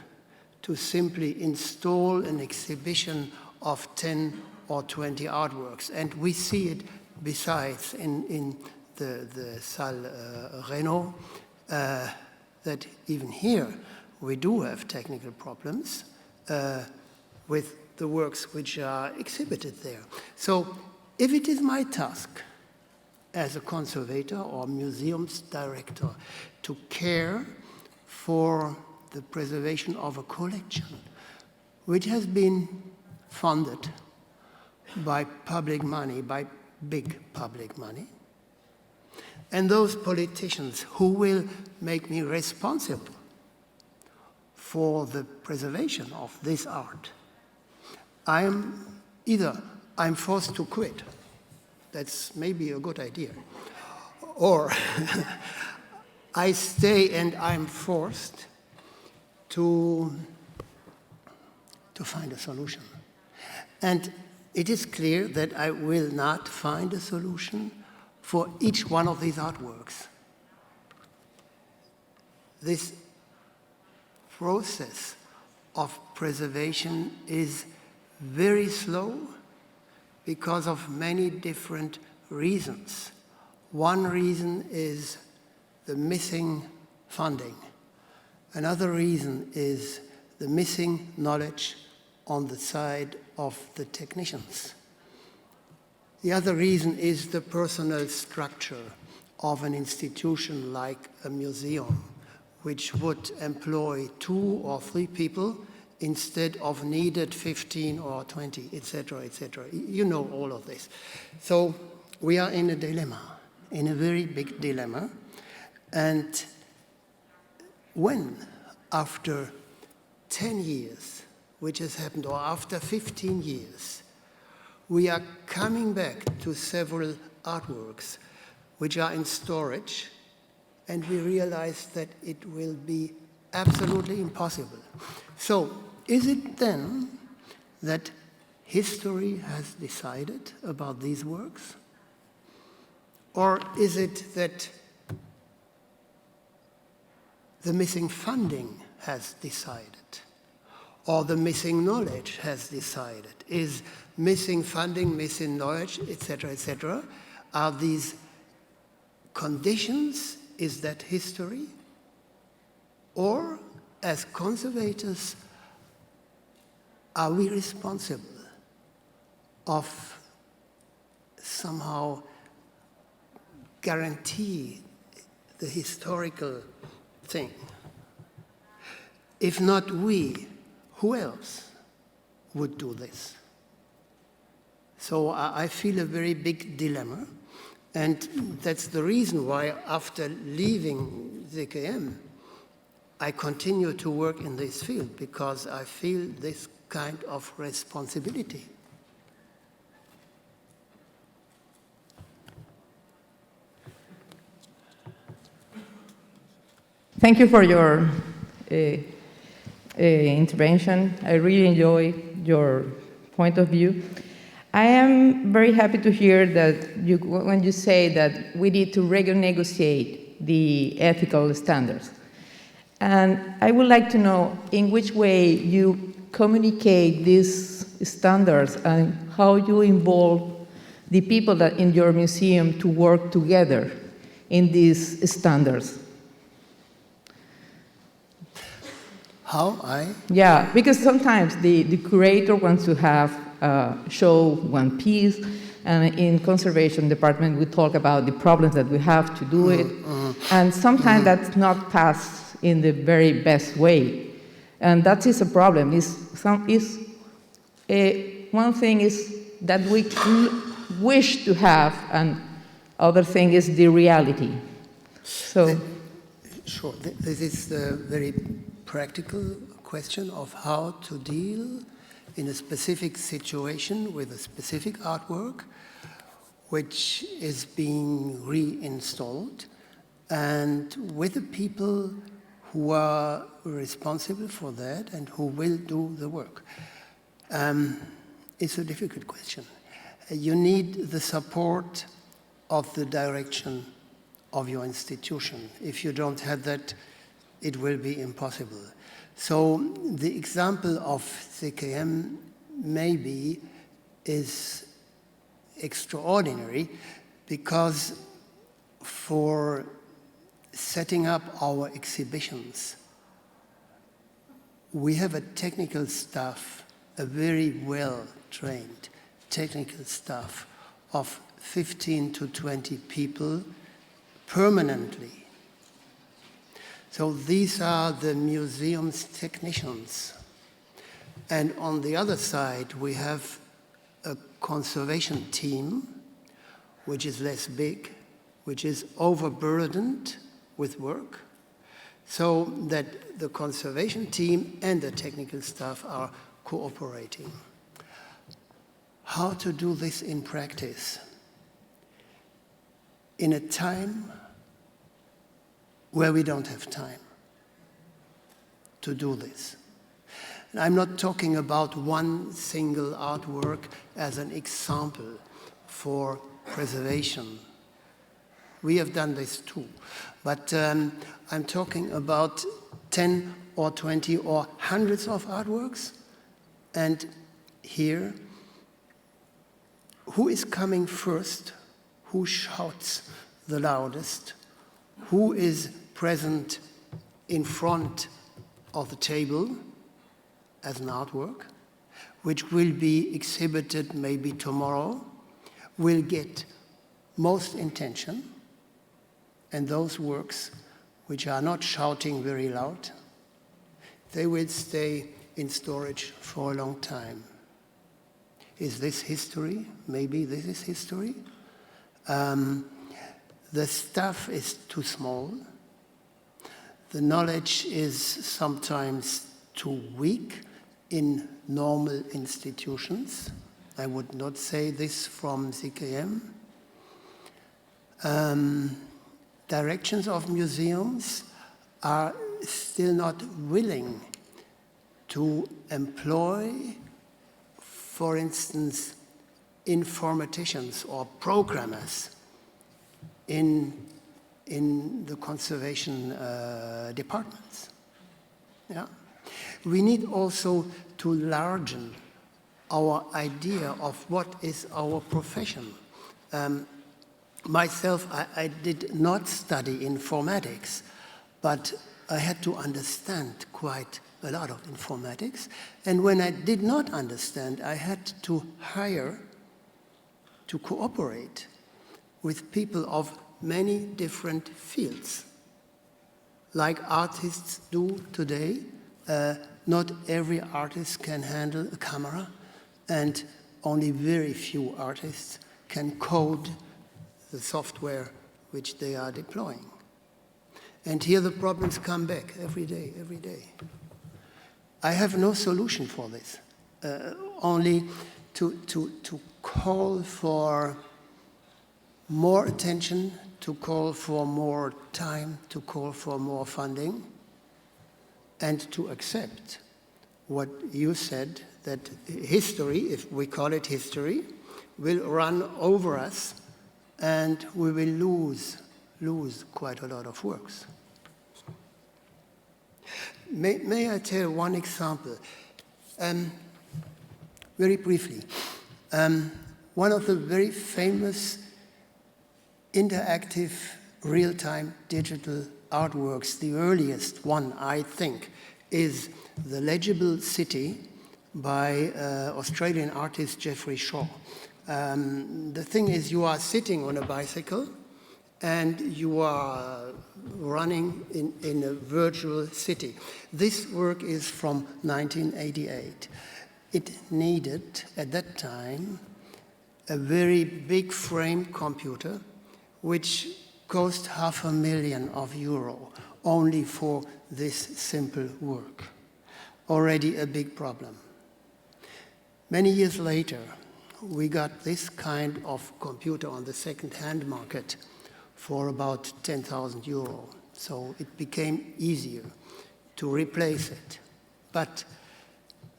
S2: to simply install an exhibition of 10 or 20 artworks? And we see it besides in the Salle Renault, that even here we do have technical problems with the works which are exhibited there. So if it is my task as a conservator or museums director to care for the preservation of a collection which has been funded by public money, by big public money, and those politicians who will make me responsible for the preservation of this art, I'm forced to quit. That's maybe a good idea. Or I stay and I'm forced to find a solution. And it is clear that I will not find a solution for each one of these artworks. This process of preservation is very slow because of many different reasons. One reason is the missing funding. Another reason is the missing knowledge on the side of the technicians. The other reason is the personal structure of an institution like a museum, which would employ 2 or 3 people instead of needed 15 or 20, etc., etc. You know all of this. So we are in a dilemma, in a very big dilemma. And when, after 10 years, which has happened, or after 15 years, we are coming back to several artworks which are in storage, and we realize that it will be absolutely impossible. So, is it then that history has decided about these works? Or is it that the missing funding has decided? Or the missing knowledge has decided? Is missing funding, missing knowledge, etc., are these conditions? Is that history? Or, as conservators, are we responsible of somehow guarantee the historical thing? If not we, who else would do this? So I feel a very big dilemma, and that's the reason why after leaving ZKM, I continue to work in this field, because I feel this kind of responsibility.
S4: Thank you for your intervention. I really enjoy your point of view. I am very happy to hear that when you say that we need to renegotiate the ethical standards. And I would like to know in which way you communicate these standards and how you involve the people that in your museum to work together in these standards.
S2: How I?
S4: Yeah, because sometimes the curator wants to have show one piece, and in conservation department we talk about the problems that we have to do it, and sometimes that's not passed in the very best way, and that is a problem. One thing is that we wish to have, and other thing is the reality. So,
S2: sure, this is the very practical question of how to deal in a specific situation with a specific artwork which is being reinstalled, and with the people who are responsible for that and who will do the work. It's a difficult question. You need the support of the direction of your institution. If you don't have that, it will be impossible. So the example of ZKM maybe is extraordinary, because for setting up our exhibitions, we have a technical staff, a very well-trained technical staff of 15 to 20 people permanently. So these are the museum's technicians. And on the other side, we have a conservation team, which is less big, which is overburdened with work, so that the conservation team and the technical staff are cooperating. How to do this in practice? In a time where we don't have time to do this. And I'm not talking about one single artwork as an example for preservation. We have done this too. But I'm talking about 10 or 20 or hundreds of artworks. And here, who is coming first? Who shouts the loudest? Who is present in front of the table as an artwork, which will be exhibited maybe tomorrow, will get most attention, and those works which are not shouting very loud, they will stay in storage for a long time. Is this history? Maybe this is history. The staff is too small. The knowledge is sometimes too weak in normal institutions. I would not say this from CKM. Directions of museums are still not willing to employ, for instance, informaticians or programmers in the conservation departments. Yeah? We need also to largen our idea of what is our profession. Myself, I did not study informatics, but I had to understand quite a lot of informatics. And when I did not understand, I had to hire, to cooperate with people of many different fields. Like artists do today, not every artist can handle a camera, and only very few artists can code the software which they are deploying. And here the problems come back every day, every day. I have no solution for this, only to call for more attention, to call for more time, to call for more funding, and to accept what you said, that history, if we call it history, will run over us, and we will lose quite a lot of works. May I tell one example? Very briefly. One of the very famous interactive real-time digital artworks, the earliest one, I think, is the Legible City by Australian artist Geoffrey Shaw. The thing is, you are sitting on a bicycle and you are running in a virtual city. This work is from 1988. It needed, at that time, a very big frame computer, which cost €500,000 only for this simple work. Already a big problem. Many years later, we got this kind of computer on the second-hand market for about €10,000. So it became easier to replace it. But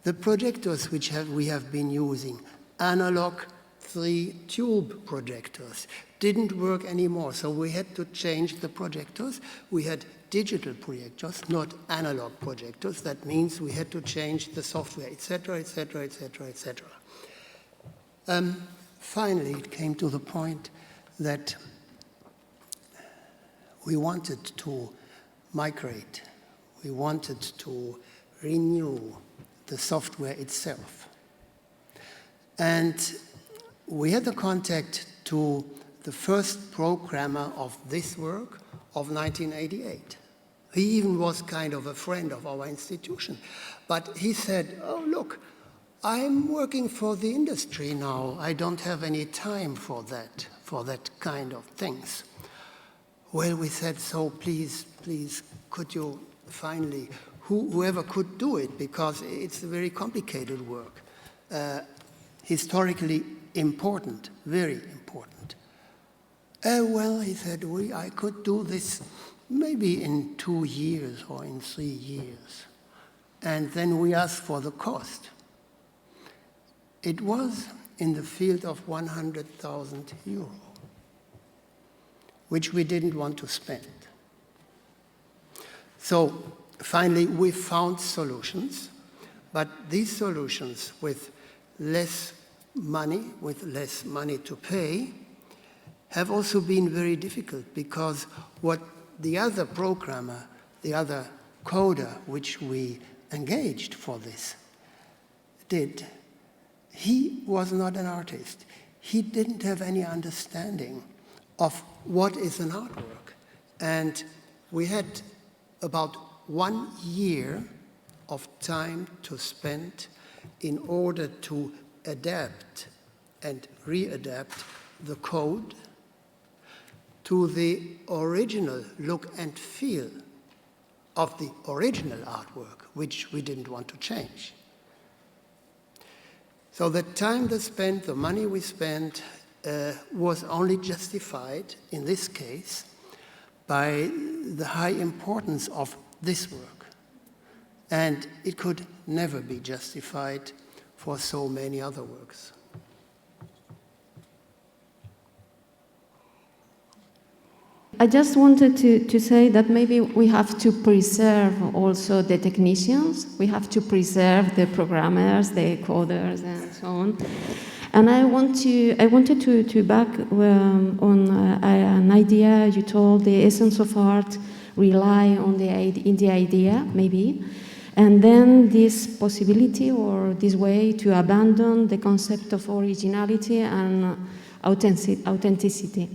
S2: the projectors which we have been using, analog 3-tube projectors, didn't work anymore. So we had to change the projectors. We had digital projectors, not analog projectors. That means we had to change the software, etc., etc., etc., etc. Finally, it came to the point that we wanted to migrate. We wanted to renew the software itself. And we had the contact to the first programmer of this work of 1988. He even was kind of a friend of our institution. But he said, oh, look, I'm working for the industry now. I don't have any time for that kind of things. Well, we said, so please, could you finally, whoever could do it, because it's a very complicated work, historically important, very important. Well, he said, I could do this maybe in 2 years or in 3 years. And then we asked for the cost. It was in the field of €100,000, which we didn't want to spend. So finally, we found solutions, but these solutions with less money to pay, have also been very difficult, because what the other programmer, the other coder which we engaged for this did, he was not an artist. He didn't have any understanding of what is an artwork. And we had about 1 year of time to spend in order to adapt and readapt the code to the original look and feel of the original artwork, which we didn't want to change. So the time they spent, the money we spent, was only justified, in this case, by the high importance of this work. And it could never be justified for so many other works.
S5: I just wanted to say that maybe we have to preserve also the technicians, we have to preserve the programmers, the coders, and so on. And I wanted to back on an idea you told, the essence of art rely on the idea, maybe, and then this possibility or this way to abandon the concept of originality and authenticity.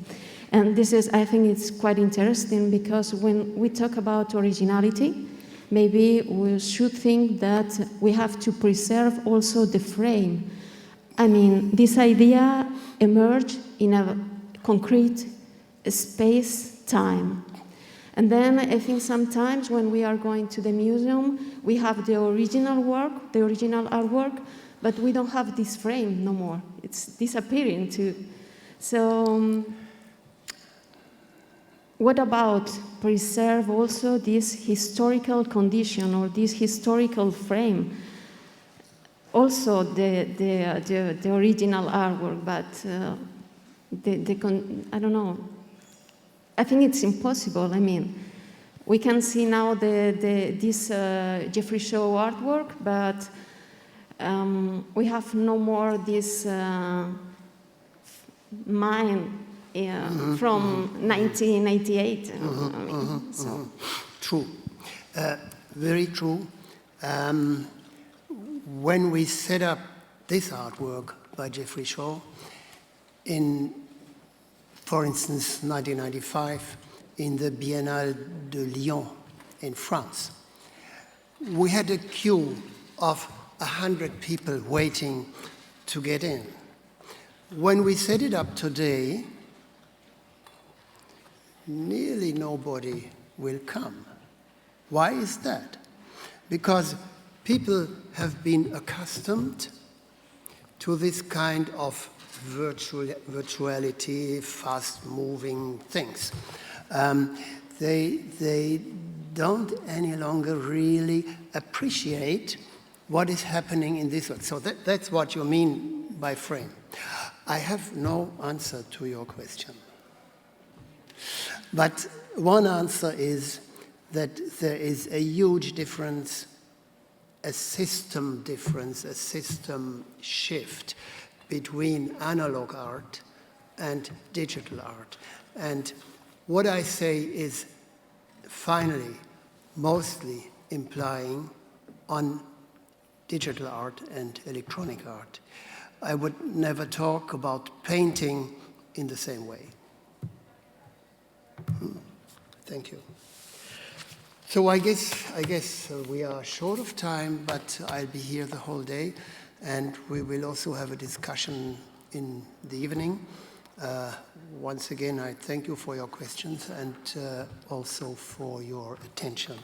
S5: And this is, I think it's quite interesting because when we talk about originality, maybe we should think that we have to preserve also the frame. I mean, this idea emerged in a concrete space-time. And then I think sometimes when we are going to the museum, we have the original work, the original artwork, but we don't have this frame no more. It's disappearing too. So, what about preserve also this historical condition or this historical frame? Also the original artwork, but I don't know. I think it's impossible. I mean, we can see now this Jeffrey Shaw artwork, but we have no more this mind from 1988. So.
S2: True, very true. When we set up this artwork by Jeffrey Shaw in, for instance, 1995, in the Biennale de Lyon in France, we had a queue of 100 people waiting to get in. When we set it up today, nearly nobody will come. Why is that? Because people have been accustomed to this kind of virtuality, fast-moving things. They don't any longer really appreciate what is happening in this world. So that's what you mean by frame. I have no answer to your question. But one answer is that there is a huge difference, a system difference, a system shift between analog art and digital art. And what I say is finally mostly implying on digital art and electronic art. I would never talk about painting in the same way. Thank you. So I guess we are short of time, but I'll be here the whole day, and we will also have a discussion in the evening. Once again, I thank you for your questions and also for your attention.